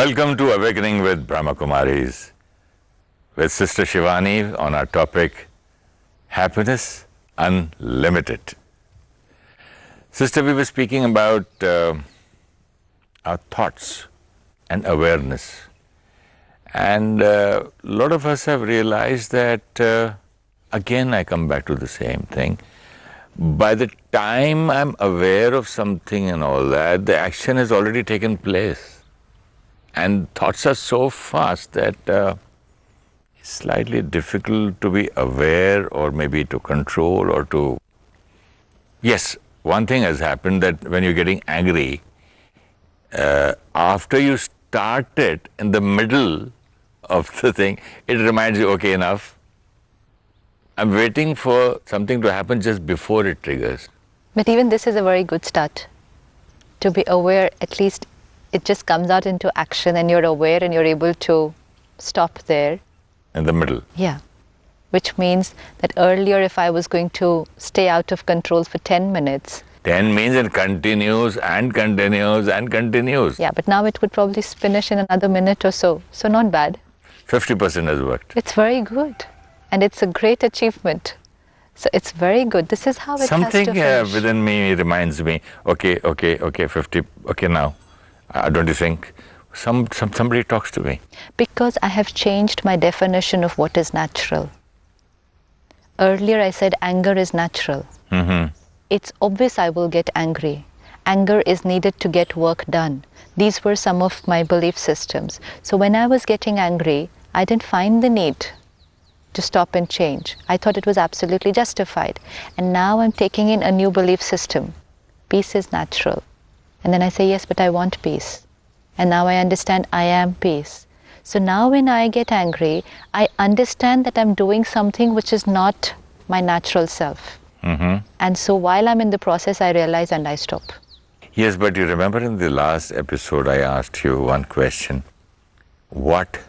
Welcome to Awakening with Brahmakumaris, with Sister Shivani on our topic, Happiness Unlimited. Sister, we were speaking about our thoughts and awareness. And a lot of us have realized that, again, I come back to the same thing. By the time I'm aware of something and all that, the action has already taken place. And thoughts are so fast that it's slightly difficult to be aware or maybe to control or to... Yes, one thing has happened that when you're getting angry, after you start it in the middle of the thing, it reminds you, okay, enough. I'm waiting for something to happen just before it triggers. But even this is a very good start. To be aware, at least it just comes out into action and you're aware and you're able to stop there. In the middle. Yeah. Which means that earlier if I was going to stay out of control for 10 minutes. 10 means it continues and continues and continues. Yeah, but now it would probably finish in another minute or so. So not bad. 50% has worked. It's very good. And it's a great achievement. So it's very good. This is how it Something has to finish. Within me reminds me, okay, 50, okay now. Don't you think? Somebody talks to me. Because I have changed my definition of what is natural. Earlier I said anger is natural. Mm-hmm. It's obvious I will get angry. Anger is needed to get work done. These were some of my belief systems. So when I was getting angry, I didn't find the need to stop and change. I thought it was absolutely justified. And now I'm taking in a new belief system. Peace is natural. And then I say, yes, but I want peace. And now I understand I am peace. So now when I get angry, I understand that I'm doing something which is not my natural self. Mm-hmm. And so while I'm in the process, I realize and I stop. Yes, but you remember in the last episode, I asked you one question. What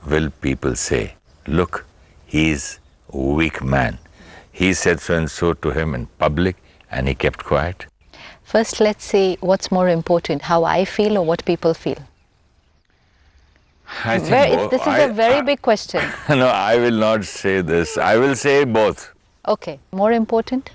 will people say? Look, he's a weak man. He said so and so to him in public and he kept quiet. First, let's see what's more important, how I feel or what people feel. I think this is a very big question. No, I will not say this. I will say both. Okay, more important?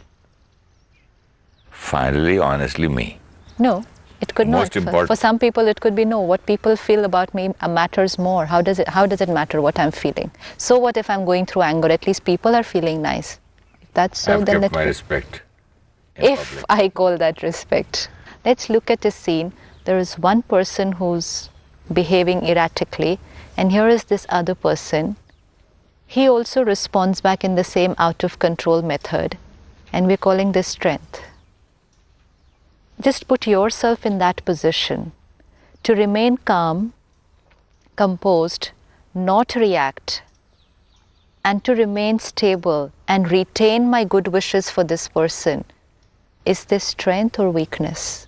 Finally, honestly, me. No, it could Most not. important. For some people, it could be no. What people feel about me matters more. How does it matter what I'm feeling? So what if I'm going through anger? At least people are feeling nice. If that's so, I've then kept my respect. If I call that respect. Let's look at a scene. There is one person who's behaving erratically, and here is this other person. He also responds back in the same out of control method, and we're calling this strength. Just put yourself in that position to remain calm, composed, not react, and to remain stable and retain my good wishes for this person. Is this strength or weakness?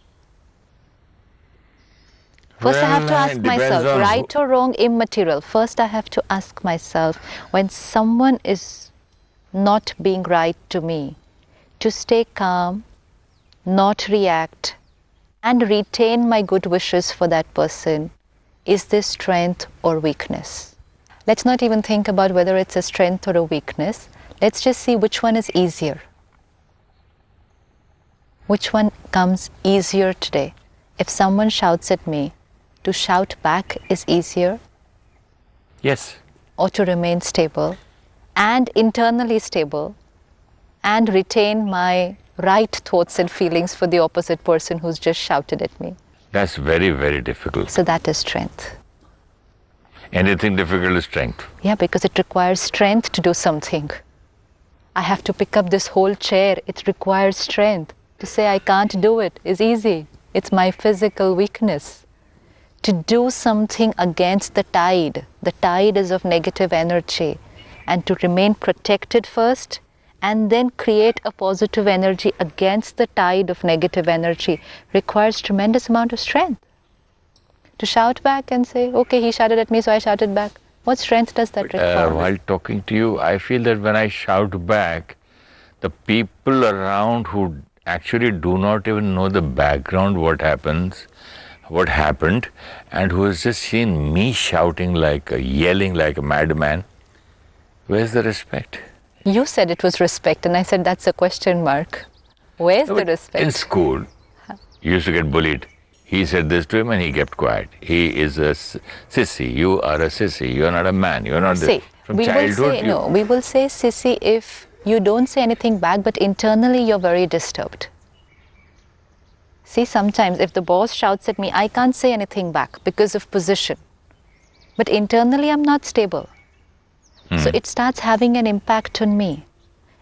First, I have to ask myself, right or wrong, immaterial. First, I have to ask myself, when someone is not being right to me, to stay calm, not react, and retain my good wishes for that person. Is this strength or weakness? Let's not even think about whether it's a strength or a weakness. Let's just see which one is easier. Which one comes easier today? If someone shouts at me, to shout back is easier? Yes. Or to remain stable and internally stable and retain my right thoughts and feelings for the opposite person who's just shouted at me? That's very, very difficult. So that is strength. Anything difficult is strength. Yeah, because it requires strength to do something. I have to pick up this whole chair. It requires strength. To say I can't do it is easy. It's my physical weakness. To do something against the tide is of negative energy, and to remain protected first and then create a positive energy against the tide of negative energy requires tremendous amount of strength. To shout back and say, okay, he shouted at me, so I shouted back. What strength does that require? While talking to you, I feel that when I shout back, the people around who actually do not even know the background, what happens, what happened and who has just seen me shouting yelling like a madman, where's the respect? You said it was respect, and I said that's a question mark. Where's the respect? In school, you used to get bullied. He said this to him and he kept quiet. He is a sissy. You are a sissy. You are not a man. You are not this. From childhood. We will say sissy if you don't say anything back, but internally you're very disturbed. See, sometimes if the boss shouts at me, I can't say anything back because of position. But internally I'm not stable. So it starts having an impact on me.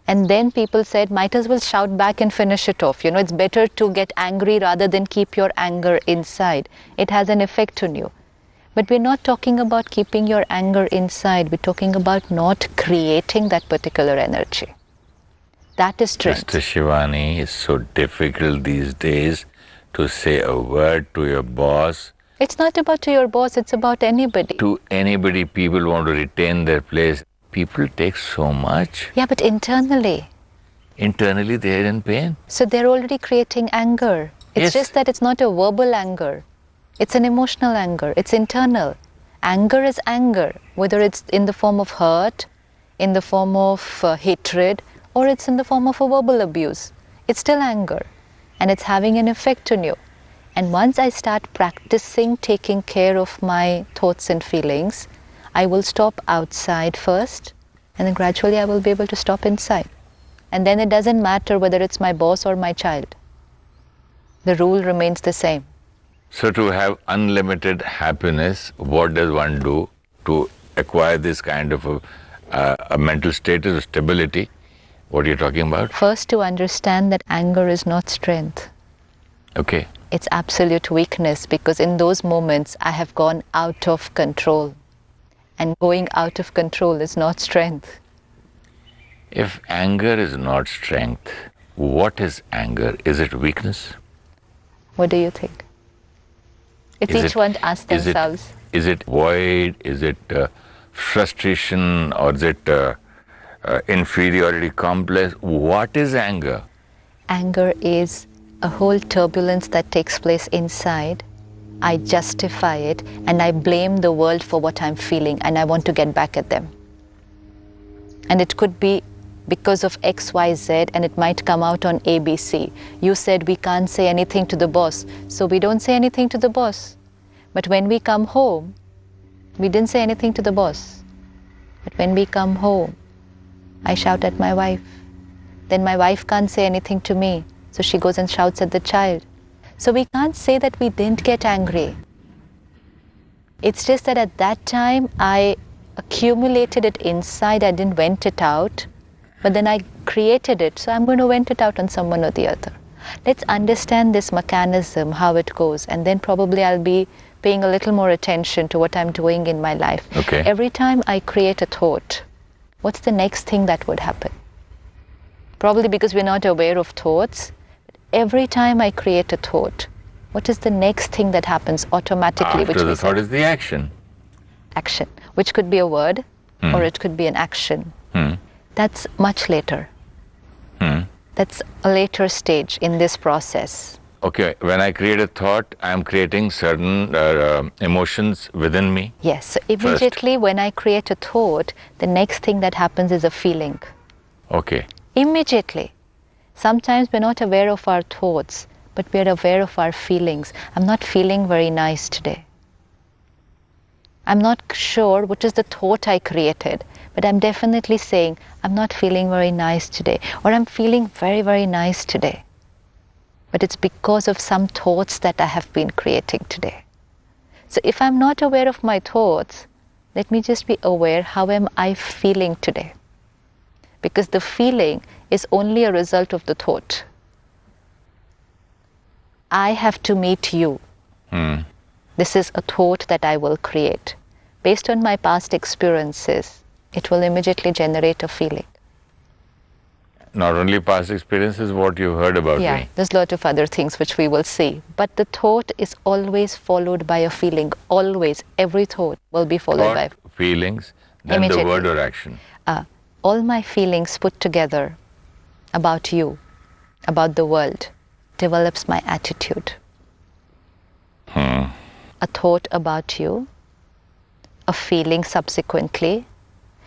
And then people said, might as well shout back and finish it off. It's better to get angry rather than keep your anger inside. It has an effect on you. But we're not talking about keeping your anger inside. We're talking about not creating that particular energy. That is strength. Mr. Shivani, it's so difficult these days to say a word to your boss. It's not about to your boss, it's about anybody. To anybody, people want to retain their place. People take so much. Yeah, but internally. Internally, they're in pain. So they're already creating anger. It's just that it's not a verbal anger. It's an emotional anger. It's internal. Anger is anger, whether it's in the form of hurt, in the form of hatred, or it's in the form of a verbal abuse. It's still anger. And it's having an effect on you. And once I start practicing taking care of my thoughts and feelings, I will stop outside first, and then gradually I will be able to stop inside. And then it doesn't matter whether it's my boss or my child. The rule remains the same. So to have unlimited happiness, what does one do to acquire this kind of a mental status of stability? What are you talking about? First, to understand that anger is not strength. Okay. It's absolute weakness, because in those moments I have gone out of control. And going out of control is not strength. If anger is not strength, what is anger? Is it weakness? What do you think? If each one asks themselves. Is it void? Is it frustration? Or is it inferiority complex? What is anger? Anger is a whole turbulence that takes place inside. I justify it and I blame the world for what I'm feeling, and I want to get back at them. And it could be because of X, Y, Z, and it might come out on ABC. You said we can't say anything to the boss, so we don't say anything to the boss. But when we come home, we didn't say anything to the boss. But when we come home, I shout at my wife. Then my wife can't say anything to me, so she goes and shouts at the child. So we can't say that we didn't get angry. It's just that at that time I accumulated it inside, I didn't vent it out, but then I created it, so I'm going to vent it out on someone or the other. Let's understand this mechanism, how it goes, and then probably I'll be paying a little more attention to what I'm doing in my life. Okay. Every time I create a thought, what's the next thing that would happen? Probably because we're not aware of thoughts. Every time I create a thought, what is the next thing that happens automatically? After the thought is the action. Action, which could be a word or it could be an action. That's much later. That's a later stage in this process. Okay, when I create a thought, I am creating certain emotions within me. Yes, so immediately when I create a thought, the next thing that happens is a feeling. Okay. Immediately. Sometimes we're not aware of our thoughts, but we're aware of our feelings. I'm not feeling very nice today. I'm not sure what is the thought I created, but I'm definitely saying, I'm not feeling very nice today, or I'm feeling very, very nice today. But it's because of some thoughts that I have been creating today. So if I'm not aware of my thoughts, let me just be aware, how am I feeling today? Because the feeling is only a result of the thought. I have to meet you. This is a thought that I will create. Based on my past experiences, it will immediately generate a feeling. Not only past experiences, what you've heard about me. There's a lot of other things which we will see. But the thought is always followed by a feeling. Always. Every thought will be followed by feelings, then the word or action. All my feelings put together about you, about the world, develops my attitude. a thought about you, a feeling subsequently,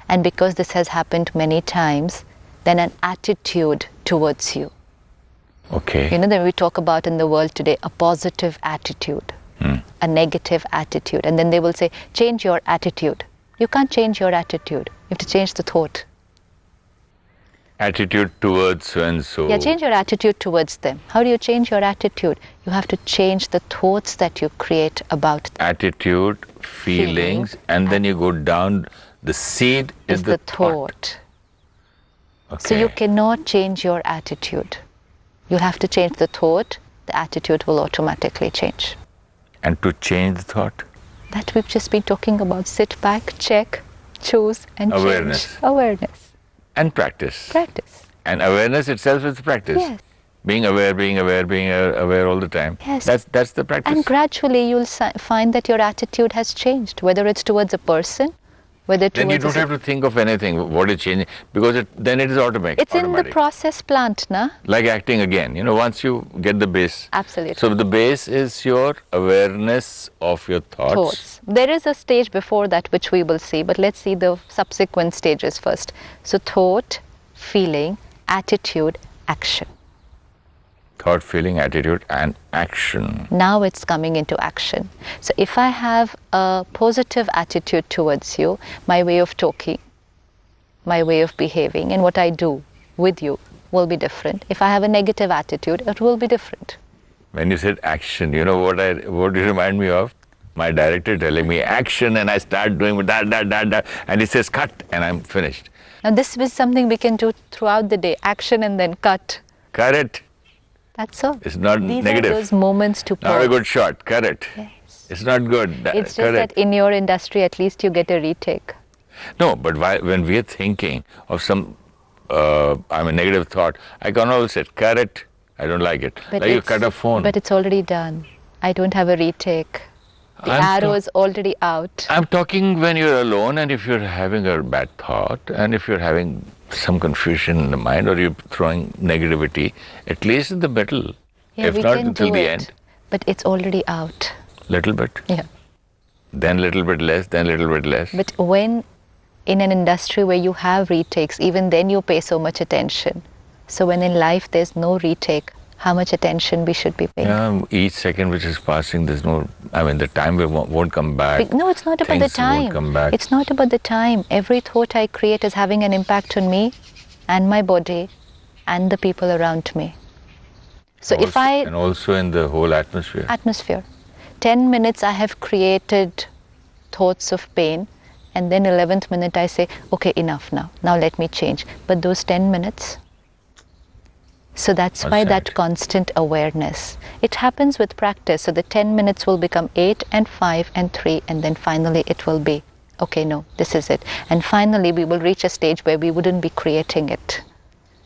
and because this has happened many times, then an attitude towards you. Okay. You know, then we talk about in the world today a positive attitude, a negative attitude, and then they will say, change your attitude. You can't change your attitude. You have to change the thought. Attitude towards so and so. Yeah, change your attitude towards them. How do you change your attitude? You have to change the thoughts that you create about them. Attitude, feelings, and then you go down. The seed is the thought. Okay. So you cannot change your attitude. You'll have to change the thought. The attitude will automatically change. And to change the thought? That we've just been talking about. Sit back, check, choose, and Awareness. change. Awareness. And practice. Practice. And awareness itself is practice. Yes. Being aware all the time. Yes. That's the practice. And gradually you'll find that your attitude has changed, whether it's towards a person, whether towards... Then you don't have to think of anything, what is changing, because then it is automatic. It's in the process plant, na? Like acting again, once you get the base. Absolutely. So the base is your awareness of your thoughts. There is a stage before that which we will see, but let's see the subsequent stages first. So thought, feeling, attitude, action. Thought, feeling, attitude, and action. Now it's coming into action. So if I have a positive attitude towards you, my way of talking, my way of behaving, and what I do with you will be different. If I have a negative attitude, it will be different. When you said action, you know what you remind me of? My director telling me action, and I start doing that, and he says cut, and I'm finished. Now this is something we can do throughout the day. Action and then cut. Cut it. That's all. It's not These negative. Are those moments to pause. Not a good shot. Cut it. Yes. It's not good. It's just that in your industry, at least you get a retake. No, but when we are thinking of some, negative thought, I can always say, cut it. I don't like it. But like you cut a phone. But it's already done. I don't have a retake. The arrow is already out. I'm talking when you're alone, and if you're having a bad thought, and if you're having some confusion in the mind, or you're throwing negativity, at least in the middle. Yeah, if we not can until do the it, end. But it's already out. Little bit. Yeah. Then little bit less, then little bit less. But when in an industry where you have retakes, even then you pay so much attention. So when in life there's no retake, how much attention we should be paying? Yeah, each second which is passing, there's no, the time won't come back. No, it's not about the time. Won't come back. It's not about the time. Every thought I create is having an impact on me and my body and the people around me. So also, and also in the whole atmosphere. 10 minutes I have created thoughts of pain, and then 11th minute I say, okay, enough now. Now let me change. But those 10 minutes... So that's why that constant awareness. It happens with practice. So the 10 minutes will become 8 and 5 and 3, and then finally it will be, okay, no, this is it. And finally we will reach a stage where we wouldn't be creating it.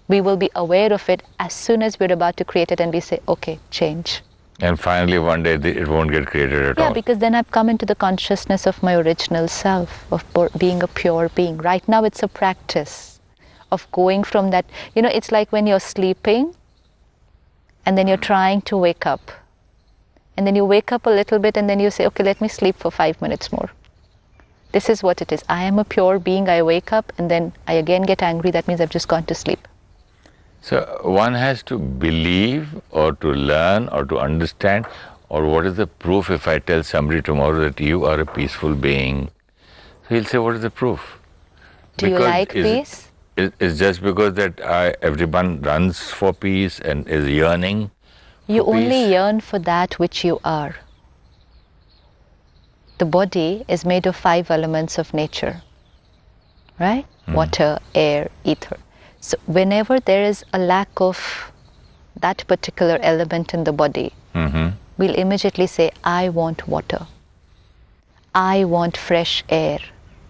We will be aware of it as soon as we're about to create it, and we say, okay, change. And finally one day it won't get created at all. Yeah, because then I've come into the consciousness of my original self, of being a pure being. Right now it's a practice of going from that, it's like when you're sleeping and then you're trying to wake up. And then you wake up a little bit and then you say, okay, let me sleep for 5 minutes more. This is what it is. I am a pure being. I wake up and then I again get angry. That means I've just gone to sleep. So one has to believe or to learn or to understand, or what is the proof if I tell somebody tomorrow that you are a peaceful being? So he'll say, what is the proof? Do you like peace? It's just because that everyone runs for peace and is yearning. You only yearn for that which you are. The body is made of 5 elements of nature, right? Water, air, ether. So whenever there is a lack of that particular element in the body, we'll immediately say, I want water. I want fresh air.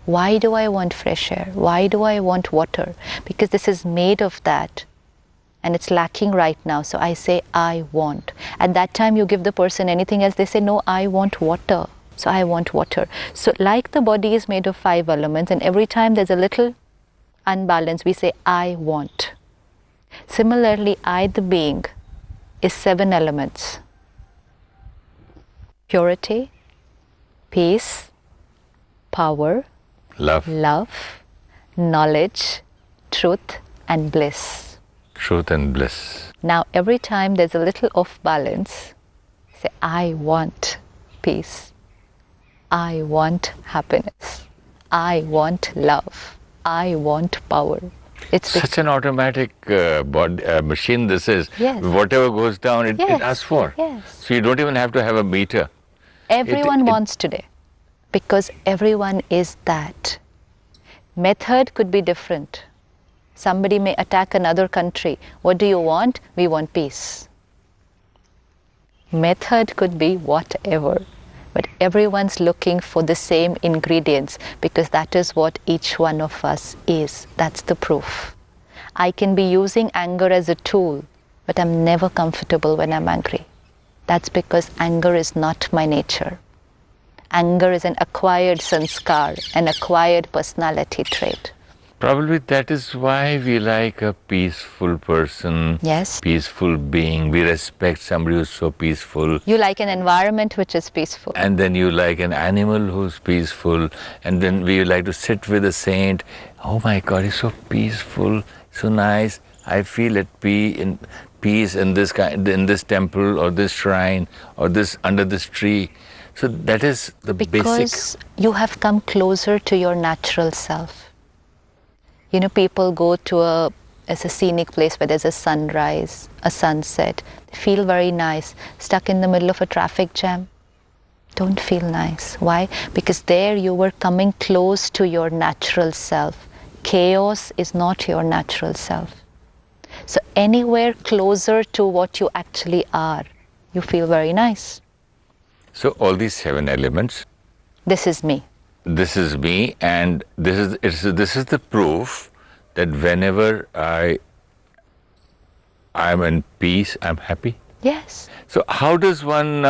Why do I want fresh air? Why do I want water? Because this is made of that and it's lacking right now. So I say, I want. At that time you give the person anything else, they say, no, I want water. So I want water. So like the body is made of 5 elements, and every time there's a little unbalance, we say, I want. Similarly, I, the being, is 7 elements. purity, peace, power, Love. knowledge, truth, and bliss. Truth and bliss. Now, every time there's a little off balance, say, I want peace. I want happiness. I want love. I want power. It's Such an automatic machine this is. Yes. Whatever goes down, it asks for. Yes. So you don't even have to have a meter. Everyone wants today, because everyone is that. Method could be different. Somebody may attack another country. What do you want? We want peace. Method could be whatever, but everyone's looking for the same ingredients, because that is what each one of us is. That's the proof. I can be using anger as a tool, but I'm never comfortable when I'm angry. That's because anger is not my nature. Anger is an acquired sanskar, an acquired personality trait. Probably that is why we like a peaceful person, Yes. peaceful being. We respect somebody who's so peaceful. You like an environment which is peaceful. And then you like an animal who's peaceful. And then we like to sit with a saint. Oh my God, he's so peaceful, so nice. I feel at peace in this temple or this shrine or this under this tree. So that is the basic. Because you have come closer to your natural self. You know, people go to a scenic place where there's a sunrise, a sunset. They feel very nice. Stuck in the middle of a traffic jam, don't feel nice. Why? Because there you were coming close to your natural self. Chaos is not your natural self. So anywhere closer to what you actually are, you feel very nice. So all these 7 elements. This is me. This is me, and this is the proof that whenever I'm in peace, I'm happy. Yes. So how does one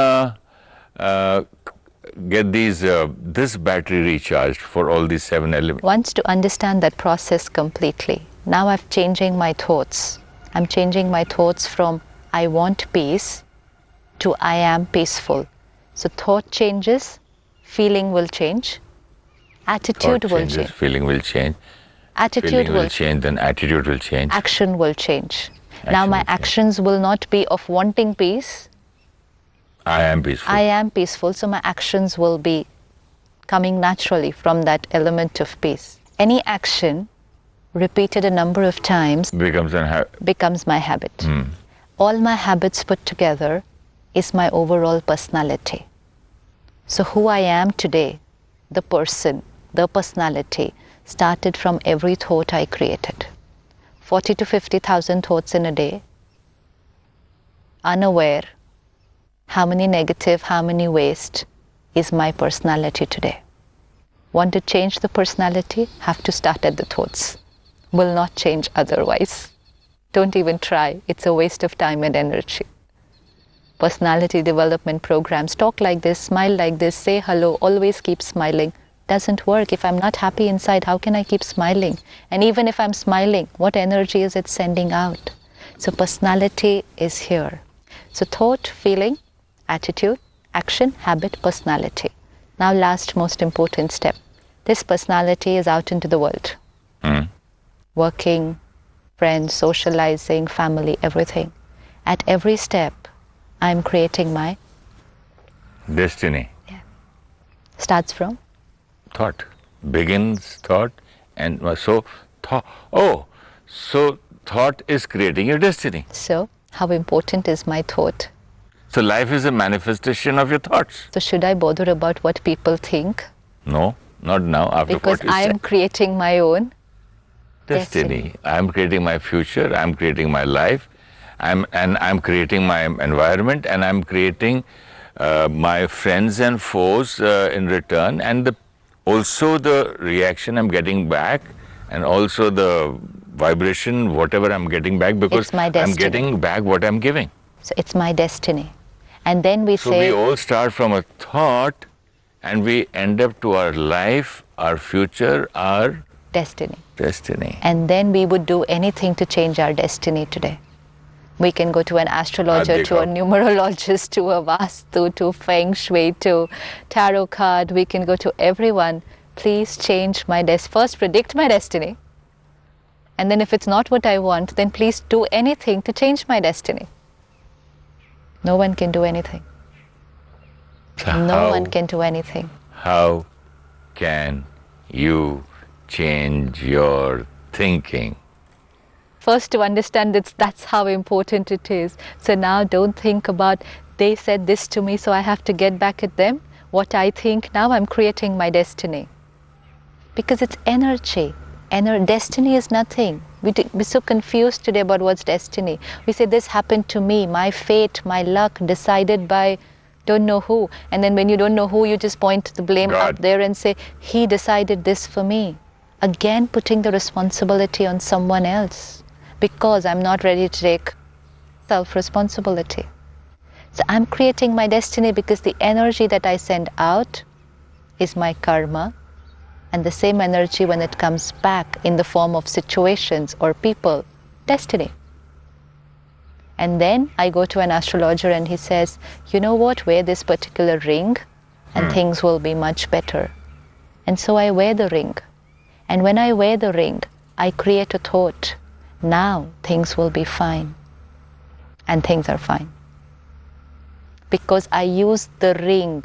get this battery recharged for all these 7 elements? Once to understand that process completely, now I'm changing my thoughts. I'm changing my thoughts from I want peace to I am peaceful. So thought changes, feeling will change, attitude will change. Feeling will change. Attitude Feeling will will change, then attitude will change. Action will change. Now my actions will not be of wanting peace. I am peaceful. I am peaceful, so my actions will be coming naturally from that element of peace. Any action repeated a number of times becomes my habit. All my habits put together is my overall personality. So who I am today, the person, the personality, started from every thought I created. 40 to 50,000 thoughts in a day, unaware how many negative, how many waste is my personality today. Want to change the personality? Have to start at the thoughts. Will not change otherwise. Don't even try. It's a waste of time and energy. Personality development programs, talk like this, smile like this, say hello, always keep smiling. Doesn't work. If I'm not happy inside, how can I keep smiling? And even if I'm smiling, what energy is it sending out? So personality is here. So thought, feeling, attitude, action, habit, personality. Now last most important step. This personality is out into the world. Working, friends, socializing, family, everything. At every step, I'm creating my destiny. Yeah. Starts from? Thought. Begins thought, and so thought is creating your destiny. So how important is my thought? So life is a manifestation of your thoughts. So should I bother about what people think? No, not now. After because what you I am said. creating my own destiny. I am creating my future. I am creating my life. I'm creating my environment, and I'm creating my friends and foes in return, and also the reaction I'm getting back, and also the vibration, whatever I'm getting back, because It's my I'm destiny. getting back what I'm giving. So it's my destiny. And then we So say, we all start from a thought, and we end up to our life, our future, our destiny. destiny. And then we would do anything to change our destiny today. We can go to an astrologer, to a numerologist, to a Vastu, to Feng Shui, to tarot card. We can go to everyone. Please change my first predict my destiny. And then if it's not what I want, then please do anything to change my destiny. No one can do anything. No one can do anything. How can you change your thinking? First, to understand that's how important it is. So now don't think about, they said this to me, so I have to get back at them. What I think now, I'm creating my destiny. Because it's energy. Destiny is nothing. We're so confused today about what's destiny. We say this happened to me, my fate, my luck, decided by don't know who. And then when you don't know who, you just point the blame God. out there and say, he decided this for me. Again, putting the responsibility on someone else. Because I'm not ready to take self-responsibility. So I'm creating my destiny because the energy that I send out is my karma. And the same energy, when it comes back in the form of situations or people, destiny. And then I go to an astrologer and he says, you know what, wear this particular ring and things will be much better. And so I wear the ring. And when I wear the ring, I create a thought. Now things will be fine. And things are fine. Because I use the ring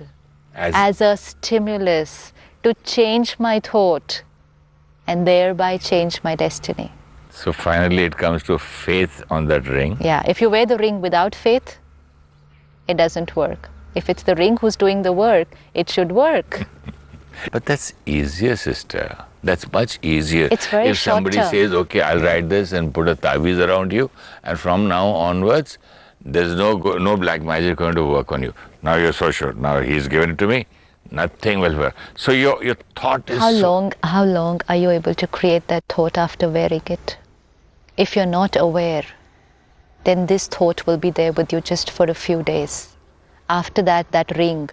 as a stimulus to change my thought and thereby change my destiny. So finally it comes to faith on that ring. Yeah, if you wear the ring without faith, it doesn't work. If it's the ring who's doing the work, it should work. But that's easier, sister. That's much easier. It's very If somebody short-term. says, okay, I'll write this and put a taviz around you, and from now onwards, there's no black magic going to work on you. Now you're so sure. Now he's given it to me, nothing will work. So your thought is How long are you able to create that thought after wearing it? If you're not aware, then this thought will be there with you just for a few days. After that, that ring,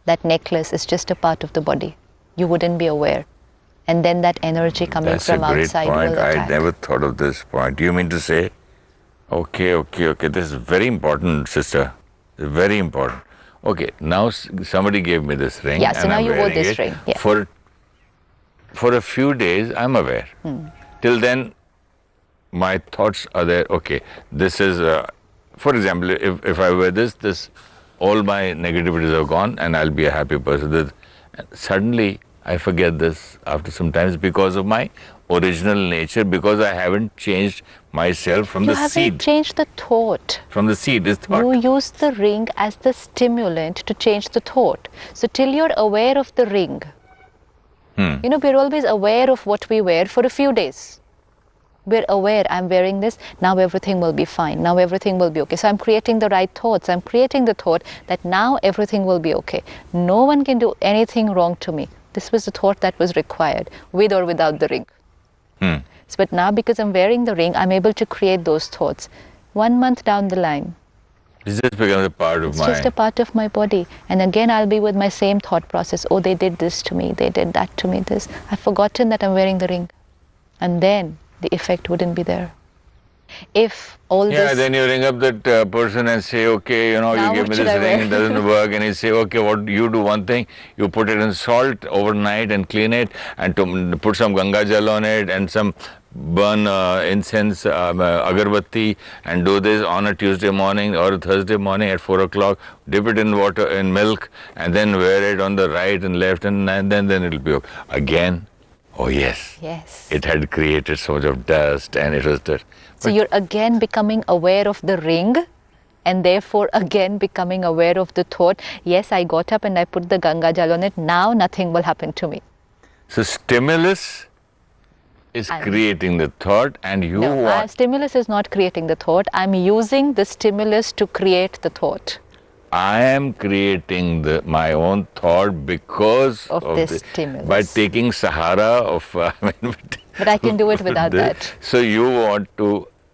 that necklace is just a part of the body. You wouldn't be aware. And then that energy coming from outside will attack. I never thought of this point. You mean to say, okay, this is very important, sister. Very important. Okay, now somebody gave me this ring. Yeah, so and now I'm you wore wearing this it. ring. Yeah. For a few days, I'm aware. Till then, my thoughts are there. Okay, this is, for example, if I wear this, all my negativities are gone and I'll be a happy person. Suddenly, I forget this after some time because of my original nature, because I haven't changed myself from the seed. You haven't changed the thought. From the seed is thought. You use the ring as the stimulant to change the thought. So till you're aware of the ring, we're always aware of what we wear for a few days. We're aware, I'm wearing this, now everything will be fine, now everything will be okay. So I'm creating the right thoughts. I'm creating the thought that now everything will be okay. No one can do anything wrong to me. This was the thought that was required, with or without the ring. But now because I'm wearing the ring, I'm able to create those thoughts. 1 month down the line, This just becomes a part of it's just a part of my body. And again, I'll be with my same thought process. Oh, they did this to me, they did that to me, this. I've forgotten that I'm wearing the ring. And then the effect wouldn't be there. If all this... Yeah, then you ring up that person and say, okay, you Now give me what should this I ring, wear? it doesn't work. And you say, okay, what you do one thing, you put it in salt overnight and clean it and to put some Ganga Jal on it and some burn incense, agarbatti, and do this on a Tuesday morning or a Thursday morning at 4 o'clock, dip it in water, in milk, and then wear it on the right and left, and then it'll be okay. Again, oh yes. Yes. It had created so much of dust and it was dirt. So you're again becoming aware of the ring and therefore again becoming aware of the thought, yes, I got up and I put the Ganga Jal on it, now nothing will happen to me. So stimulus is creating the thought and you want... Stimulus is not creating the thought. I'm using the stimulus to create the thought. I am creating my own thought because of this stimulus. By taking Sahara of... But I can do it without that. So you want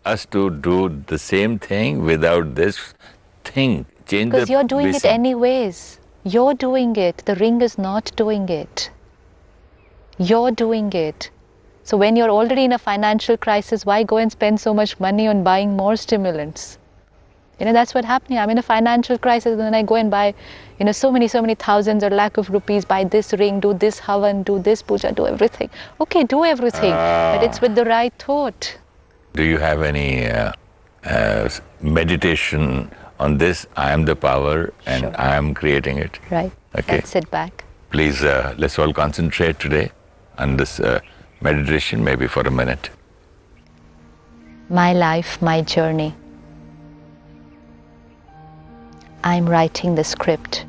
us to do the same thing without this thing. Change because you're doing it anyways. You're doing it. The ring is not doing it. You're doing it. So when you're already in a financial crisis, why go and spend so much money on buying more stimulants? That's what's happening. I'm in a financial crisis and then I go and buy, so many thousands or lakh of rupees, buy this ring, do this havan, do this puja, do everything. Okay, do everything, but it's with the right thought. Do you have any meditation on this? I am the power and Sure. I am creating it. Right. Okay. Let's sit back. Please, let's all concentrate today on this meditation, maybe for a minute. My life, my journey. I'm writing the script.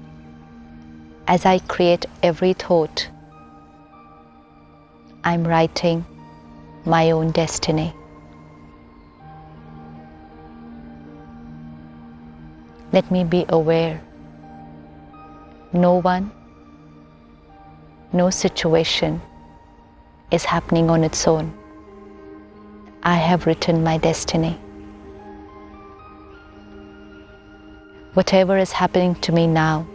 As I create every thought, I'm writing my own destiny. Let me be aware. No one, no situation is happening on its own. I have written my destiny. Whatever is happening to me now,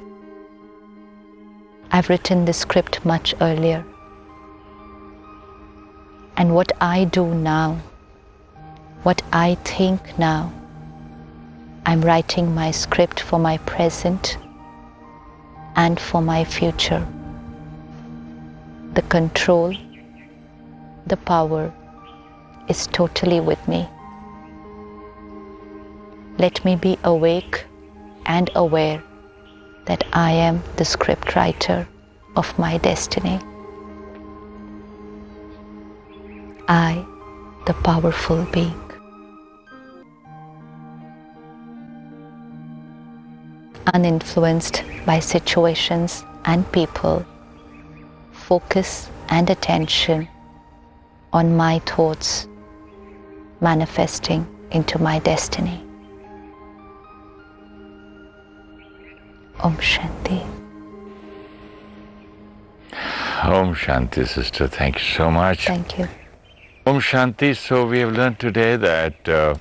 I've written the script much earlier. And what I do now, what I think now, I'm writing my script for my present and for my future. The control, the power is totally with me. Let me be awake and aware that I am the script writer of my destiny. I, the powerful being. Uninfluenced by situations and people, focus and attention on my thoughts manifesting into my destiny. Om Shanti. Om Shanti, sister. Thank you so much. Thank you. Om Shanti. So we have learned today that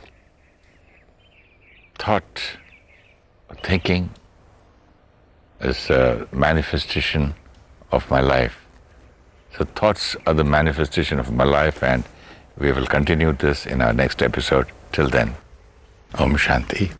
thought, thinking is a manifestation of my life. So thoughts are the manifestation of my life, and we will continue this in our next episode. Till then, Om Shanti.